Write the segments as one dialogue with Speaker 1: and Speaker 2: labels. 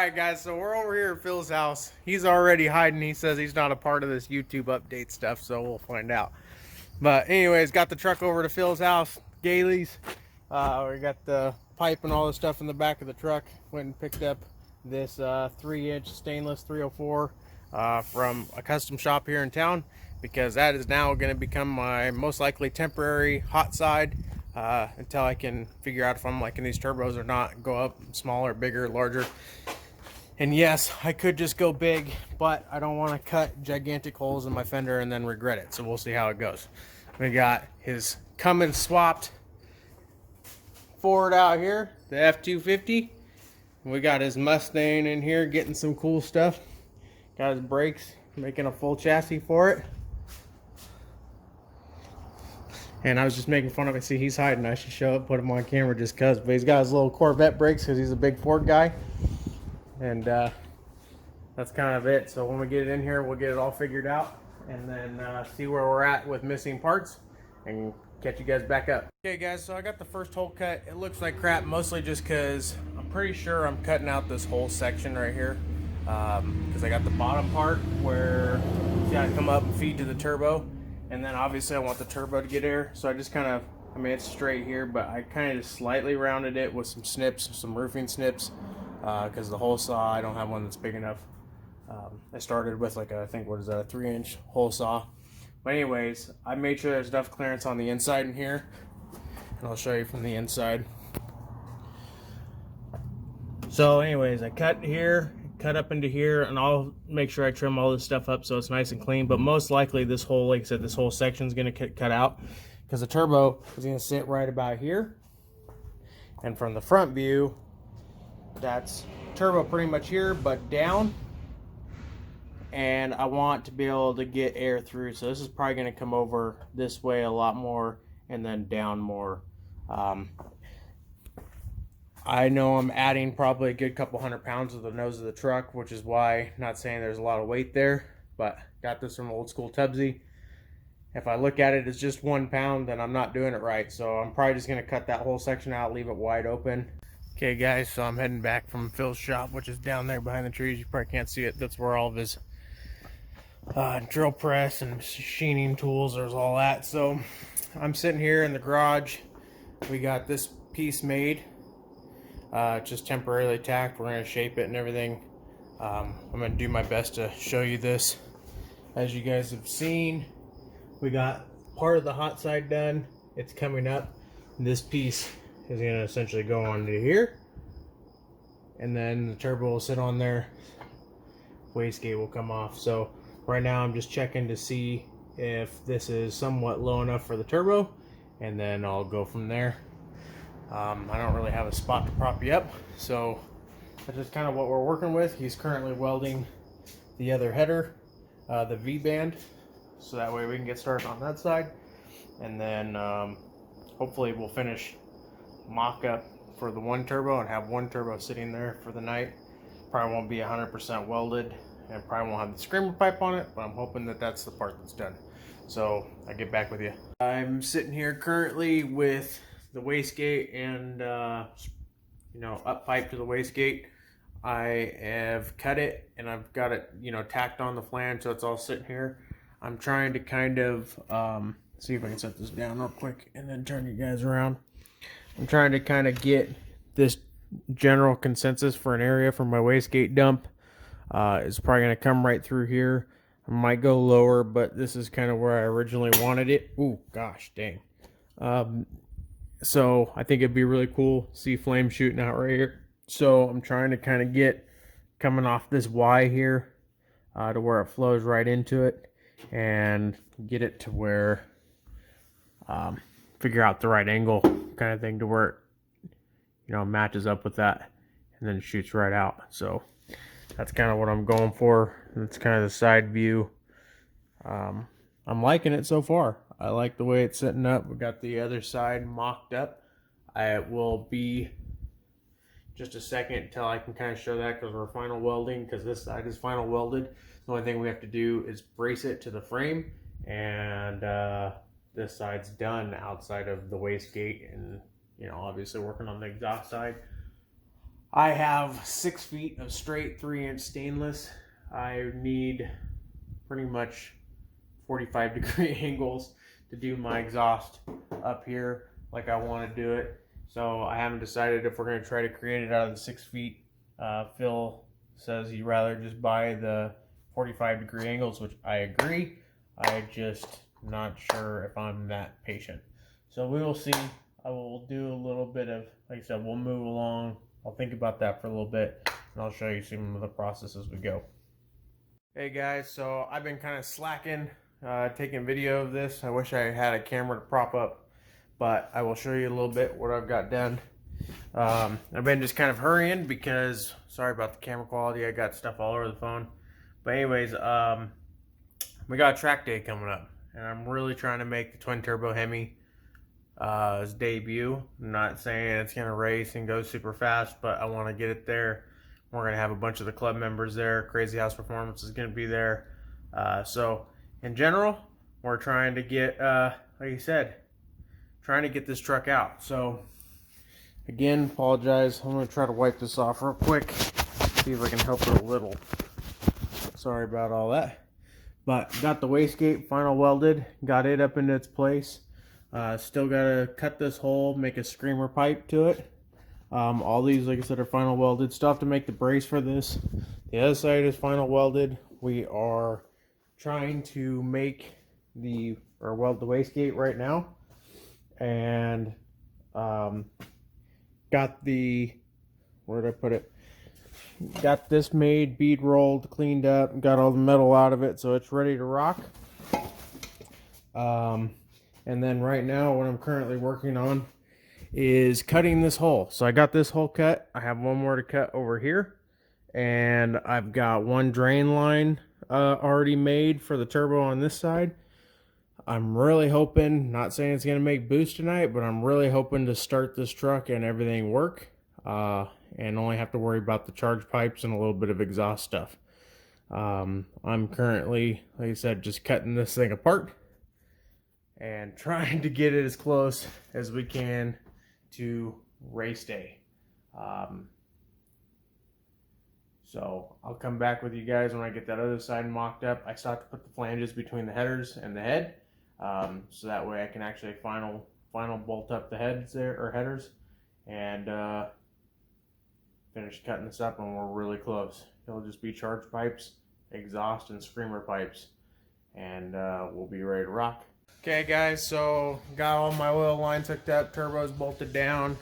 Speaker 1: Alright guys, so we're over here at Phil's house. He's already hiding. He says he's not a part of this YouTube update stuff, so we'll find out. But anyways, got the truck over to Phil's house, Gailey's. We got the pipe and all the stuff in the back of the truck. Went and picked up this 3-inch stainless 304 from a custom shop here in town, because that is now going to become my most likely temporary hot side until I can figure out if I'm liking these turbos or not, go up smaller, bigger, larger. And yes, I could just go big, but I don't want to cut gigantic holes in my fender and then regret it. So we'll see how it goes. We got his Cummins swapped Ford out here, the F-250. We got his Mustang in here getting some cool stuff. Got his brakes, making a full chassis for it. And I was just making fun of it. See, he's hiding. I should show up, put him on camera just because. But he's got his little Corvette brakes because he's a big Ford guy. And that's kind of it. So when we get it in here, we'll get it all figured out. And then see where we're at with missing parts. And catch you guys back up. Okay guys, so I got the first hole cut. It looks like crap, mostly just because I'm pretty sure I'm cutting out this whole section right here. Because I got the bottom part where it's got to come up and feed to the turbo. And then obviously I want the turbo to get air, so I just kind of, I mean it's straight here, but I kind of just slightly rounded it with some snips, some roofing snips, because the hole saw, I don't have one that's big enough. I started with like a, I think, what is that, a 3-inch hole saw. But anyways, I made sure there's enough clearance on the inside in here, and I'll show you from the inside. So anyways, I cut here, cut up into here, and I'll make sure I trim all this stuff up so it's nice and clean. But most likely this whole, like I said, this whole section is going to cut out, because the turbo is going to sit right about here. And from the front view, that's turbo pretty much here, but down. And I want to be able to get air through, so this is probably going to come over this way a lot more and then down more. I know I'm adding probably a good couple 100 pounds to the nose of the truck, which is why, not saying there's a lot of weight there, but got this from old school Tubsy. If I look at it as just 1 pound, then I'm not doing it right. So I'm probably just going to cut that whole section out, leave it wide open. Okay guys, so I'm heading back from Phil's shop, which is down there behind the trees. You probably can't see it. That's where all of his drill press and machining tools, there's all that. So I'm sitting here in the garage. We got this piece made. Just temporarily tacked. We're going to shape it and everything. I'm going to do my best to show you this. As you guys have seen, we got part of the hot side done. It's coming up. This piece is going to essentially go onto here. And then the turbo will sit on there. Wastegate will come off. So right now I'm just checking to see if this is somewhat low enough for the turbo. And then I'll go from there. I don't really have a spot to prop you up, so that's just kind of what we're working with. He's currently welding the other header, the V-band, so that way we can get started on that side. And then hopefully we'll finish mock-up for the one turbo and have one turbo sitting there for the night. Probably won't be 100% welded and probably won't have the screamer pipe on it, but I'm hoping that that's the part that's done. So I'll get back with you. I'm sitting here currently with the wastegate and you know, up pipe to the wastegate. I have cut it and I've got it, you know, tacked on the flange, so it's all sitting here. I'm trying to kind of see if I can set this down real quick and then turn you guys around. I'm trying to kind of get this general consensus for an area for my wastegate dump. It's probably going to come right through here. I might go lower, but this is kind of where I originally wanted it. Ooh, gosh, dang. So I think it'd be really cool to see flame shooting out right here. So I'm trying to kind of get coming off this Y here to where it flows right into it and get it to where, figure out the right angle kind of thing to where it, you know, matches up with that and then shoots right out. So that's kind of what I'm going for. That's kind of the side view. I'm liking it so far. I like the way it's setting up. We got the other side mocked up. I will be just a second until I can kind of show that, because we're final welding, because this side is final welded. The only thing we have to do is brace it to the frame, and this side's done outside of the wastegate and, you know, obviously working on the exhaust side. I have 6 feet of straight 3-inch stainless. I need pretty much 45-degree angles to do my exhaust up here like I want to do it. So I haven't decided if we're going to try to create it out of the 6 feet. Phil says he'd rather just buy the 45-degree angles, which I agree. I just not sure if I'm that patient. So we will see. I will do a little bit of, like I said, we'll move along. I'll think about that for a little bit, and I'll show you some of the process as we go. Hey guys, so I've been kind of slacking, taking video of this. I wish I had a camera to prop up, but I will show you a little bit what I've got done. I've been just kind of hurrying because, sorry about the camera quality, I got stuff all over the phone. But anyways, we got a track day coming up, and I'm really trying to make the twin turbo Hemi his debut. I'm not saying it's going to race and go super fast, but I want to get it there. We're going to have a bunch of the club members there. Crazy House Performance is going to be there. So in general, we're trying to get, like I said, trying to get this truck out. So again, apologize. I'm going to try to wipe this off real quick. See if I can help it a little. Sorry about all that. But got the wastegate final welded. Got it up into its place. Still gotta cut this hole, make a screamer pipe to it. All these, like I said, are final welded. Still have to make the brace for this. The other side is final welded. We are trying to make weld the wastegate right now. And got the, where did I put it? Got this made, bead rolled, cleaned up, got all the metal out of it, so it's ready to rock. And then right now what I'm currently working on is cutting this hole. So I got this hole cut. I have one more to cut over here. And I've got one drain line already made for the turbo on this side. I'm really hoping, not saying it's going to make boost tonight, but I'm really hoping to start this truck and everything work. And only have to worry about the charge pipes and a little bit of exhaust stuff. I'm currently, like I said, just cutting this thing apart and trying to get it as close as we can to race day. So I'll come back with you guys when I get that other side mocked up. I still have to put the flanges between the headers and the head, so that way I can actually final bolt up the heads there, or headers, and finish cutting this up, and we're really close. It'll just be charge pipes, exhaust, and screamer pipes, and we'll be ready to rock. Okay guys, so got all my oil lines hooked up, turbos bolted down.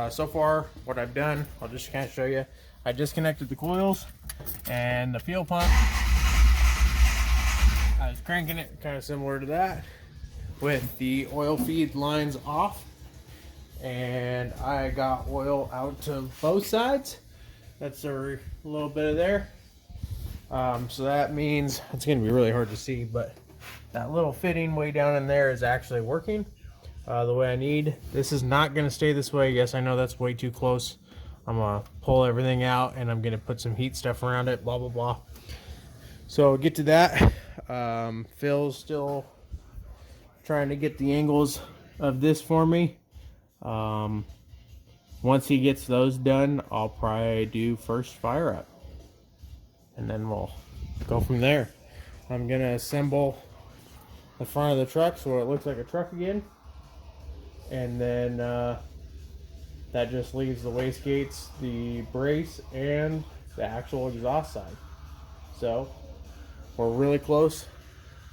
Speaker 1: So far what I've done, I'll just kind of show you. I disconnected the coils and the fuel pump. I was cranking it kind of similar to that with the oil feed lines off, and I got oil out to both sides. That's a little bit of there. So that means it's going to be really hard to see, but that little fitting way down in there is actually working the way I need. This is not going to stay this way. Yes, I know that's way too close. I'm going to pull everything out, and I'm going to put some heat stuff around it, blah, blah, blah. So get to that. Phil's still trying to get the angles of this for me. Once he gets those done, I'll probably do first fire up, and then we'll go from there. I'm going to assemble the front of the truck so it looks like a truck again, and then that just leaves the wastegates, the brace, and the actual exhaust side. So we're really close.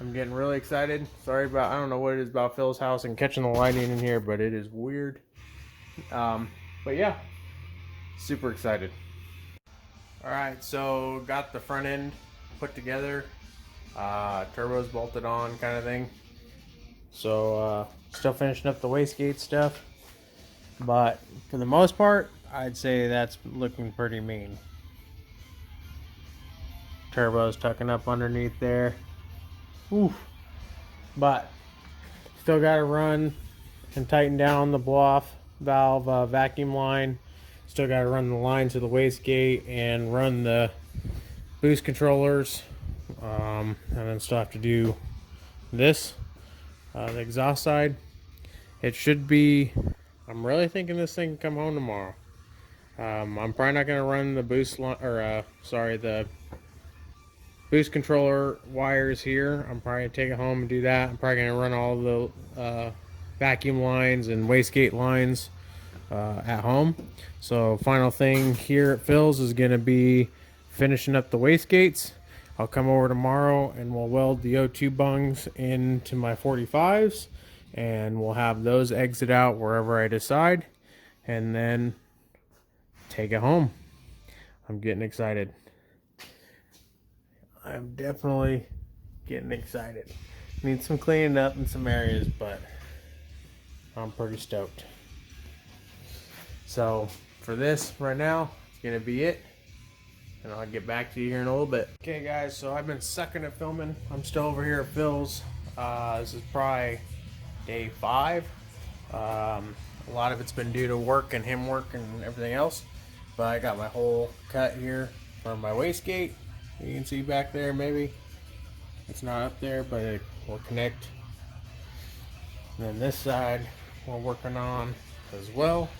Speaker 1: I'm getting really excited. Sorry about, I don't know what it is about Phil's house and catching the lighting in here, but it is weird. But yeah, super excited. All right, so got the front end put together. Turbos bolted on, kind of thing. So still finishing up the wastegate stuff, but for the most part I'd say that's looking pretty mean. Turbos tucking up underneath there. Oof. But still got to run and tighten down the blow-off valve vacuum line. Still got to run the line to the wastegate and run the boost controllers. And then still have to do this, the exhaust side. It should be, I'm really thinking this thing can come home tomorrow. I'm probably not gonna run the the boost controller wires here. I'm probably gonna take it home and do that. I'm probably gonna run all the vacuum lines and wastegate lines at home. So final thing here at Phil's is gonna be finishing up the wastegates. I'll come over tomorrow and we'll weld the O2 bungs into my 45s, and we'll have those exit out wherever I decide, and then take it home. I'm getting excited. I'm definitely getting excited. Need some cleaning up in some areas, but I'm pretty stoked. So for this right now, it's gonna be it, and I'll get back to you here in a little bit. Okay guys, so I've been sucking at filming. I'm still over here at Phil's. This is probably day 5. A lot of it's been due to work and him work and everything else, but I got my whole cut here for my wastegate. You can see back there, maybe it's not up there, but it will connect. And then this side we're working on as well.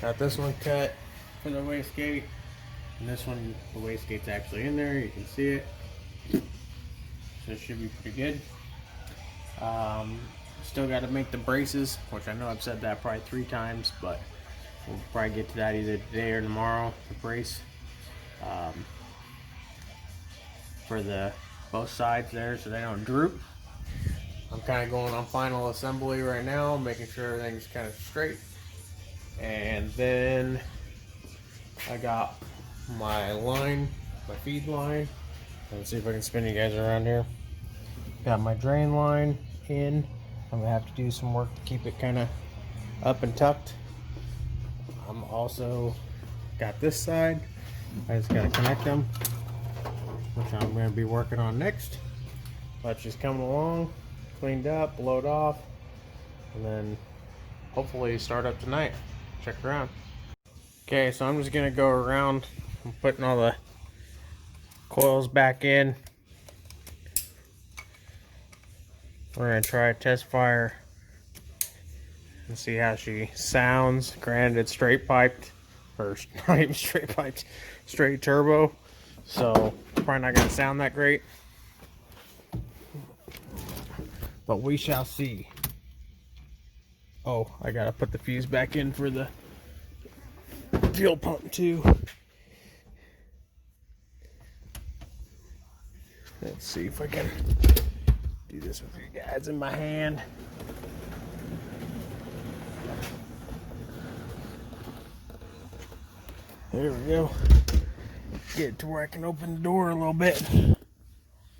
Speaker 1: Got this one cut for the wastegate, and this one, the wastegate's actually in there. You can see it, so it should be pretty good. Still got to make the braces, which I know I've said that probably 3 times, but we'll probably get to that either today or tomorrow. The brace for the both sides there, so they don't droop. I'm kind of going on final assembly right now, making sure everything's kind of straight. And then I got my line, my feed line. Let's see if I can spin you guys around here. Got my drain line in. I'm gonna have to do some work to keep it kind of up and tucked. I'm also got this side. I just gotta connect them, which I'm gonna be working on next. That's just coming along, cleaned up, blowed off, and then hopefully start up tonight. Check around. Okay, so I'm just gonna go around. I'm putting all the coils back in. We're gonna try a test fire and see how she sounds. Granted, it's straight piped, or not even straight piped, straight turbo, so probably not gonna sound that great, but we shall see. Oh, I gotta put the fuse back in for the fuel pump too. Let's see if I can do this with you guys in my hand. There we go. Get it to where I can open the door a little bit. You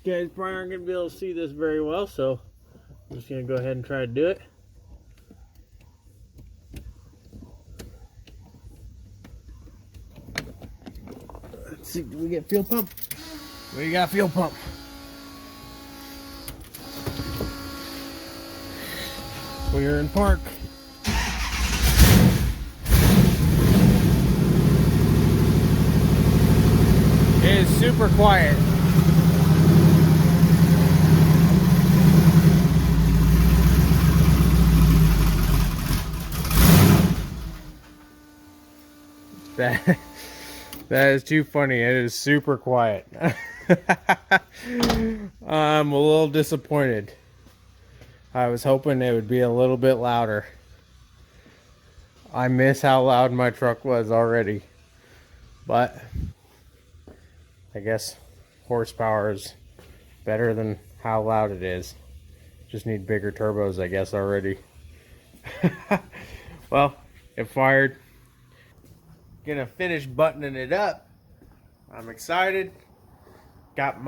Speaker 1: guys probably aren't gonna be able to see this very well, so I'm just gonna go ahead and try to do it. Let's see, do we get fuel pump? We got fuel pump. We are in park. It is super quiet. That is too funny. It is super quiet. I'm a little disappointed. I was hoping it would be a little bit louder. I miss how loud my truck was already. But I guess horsepower is better than how loud it is. Just need bigger turbos, I guess, already. Well, it fired. Gonna finish buttoning it up. I'm excited. Got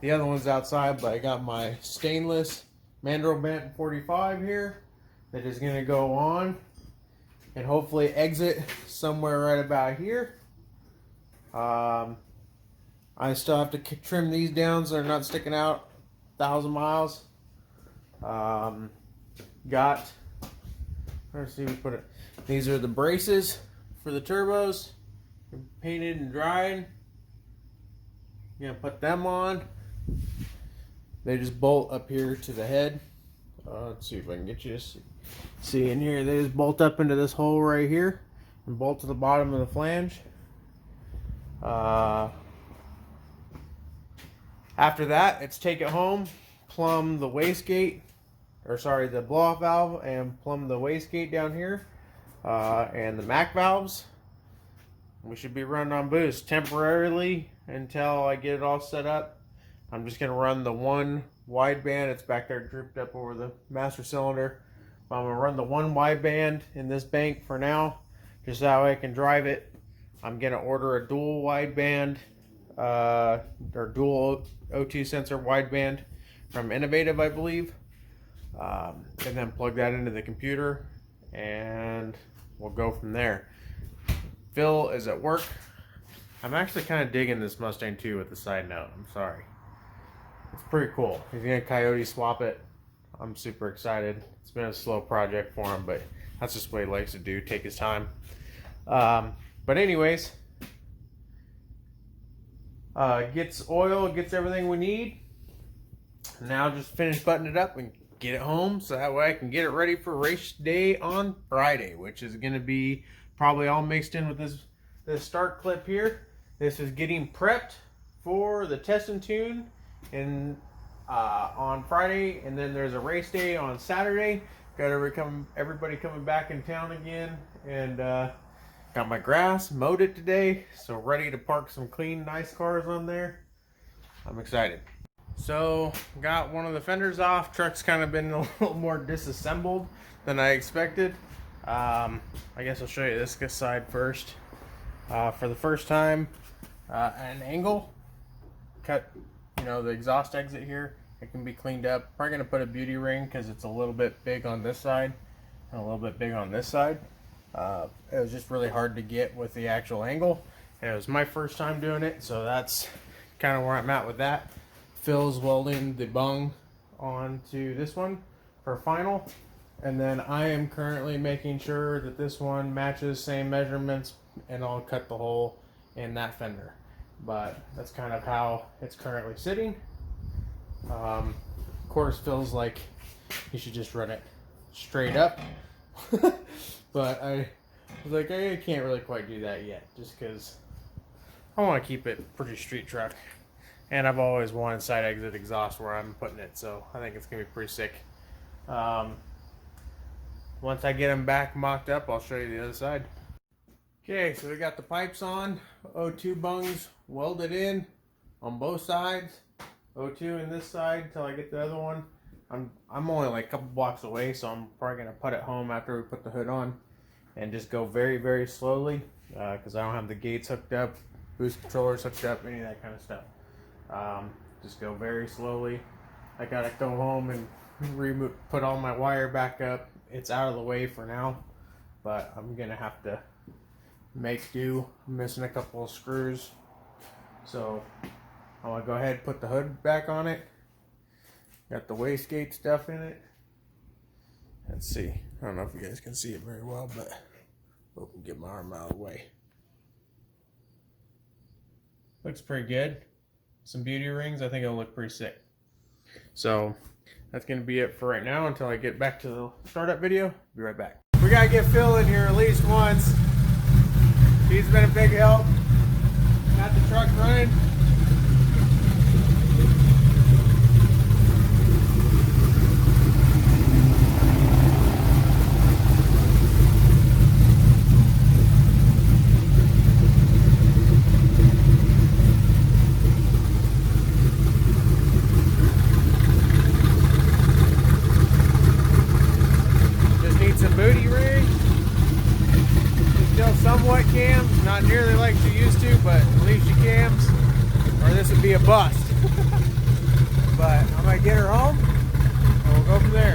Speaker 1: the other one's outside, but I got my stainless mandrel bent 45 here that is gonna go on and hopefully exit somewhere right about here. I still have to trim these down so they're not sticking out 1,000 miles. Let's see, we put it. These are the braces for the turbos. They're painted and dried. Gonna put them on. They just bolt up here to the head. Let's see if I can get you to see in here. They just bolt up into this hole right here. and bolt to the bottom of the flange. After that, it's take it home, plumb the wastegate, or sorry, the blow-off valve, and plumb the wastegate down here, and the MAC valves. We should be running on boost temporarily until I get it all set up. I'm just gonna run the one wideband. It's back there drooped up over the master cylinder. I'm gonna run the one wideband in this bank for now, just that way I can drive it. I'm gonna order a dual wideband, or dual O2 sensor wideband from Innovative, I believe, and then plug that into the computer, and we'll go from there. Phil is at work. I'm actually kind of digging this Mustang too with the side note. I'm sorry. It's pretty cool. He's gonna coyote swap it. I'm super excited. It's been a slow project for him, but that's just what he likes to do, take his time. But anyways, gets oil, gets everything we need. Now just finish buttoning it up and get it home, so that way I can get it ready for race day on Friday, which is going to be probably all mixed in with this start clip here. This is getting prepped for the test and tune on Friday, and then there's a race day on Saturday. Got everybody coming back in town again, and got my grass, mowed it today, so ready to park some clean, nice cars on there. I'm excited. So got one of the fenders off. Truck's kind of been a little more disassembled than I expected. I guess I'll show you this side first. For the first time, at an angle, cut, the exhaust exit here. It can be cleaned up. Probably gonna put a beauty ring because it's a little bit big on this side and a little bit big on this side. It was just really hard to get with the actual angle, and it was my first time doing it, so that's kind of where I'm at with that. Phil's welding the bung onto this one for final, and then I am currently making sure that this one matches same measurements, and I'll cut the hole in that fender. But that's kind of how it's currently sitting. Of course, Phil's like, you should just run it straight up. But I was like, I can't really quite do that yet, just because I want to keep it pretty street truck. And I've always wanted side exit exhaust where I'm putting it, so I think it's going to be pretty sick. Once I get them back mocked up, I'll show you the other side. Okay, so we got the pipes on, O2 bungs welded in on both sides. O2 in this side until I get the other one. I'm only like a couple blocks away, so I'm probably gonna put it home after we put the hood on, and just go very, very slowly, because I don't have the gates hooked up, boost controllers hooked up, any of that kind of stuff. Just go very slowly. I gotta go home and put all my wire back up. It's out of the way for now, but I'm gonna have to make do. I'm missing a couple of screws, so I'm gonna go ahead and put the hood back on it. Got the wastegate stuff in it. Let's see. I don't know if you guys can see it very well, but I'll get my arm out of the way. Looks pretty good. Some beauty rings. I think it'll look pretty sick. So that's gonna be it for right now until I get back to the startup video. Be right back. We gotta get Phil in here at least once. He's been a big help. Got the truck running. Somewhat cams, not nearly like she used to, but at least she cams, or this would be a bust. But I'm gonna get her home and we'll go from there.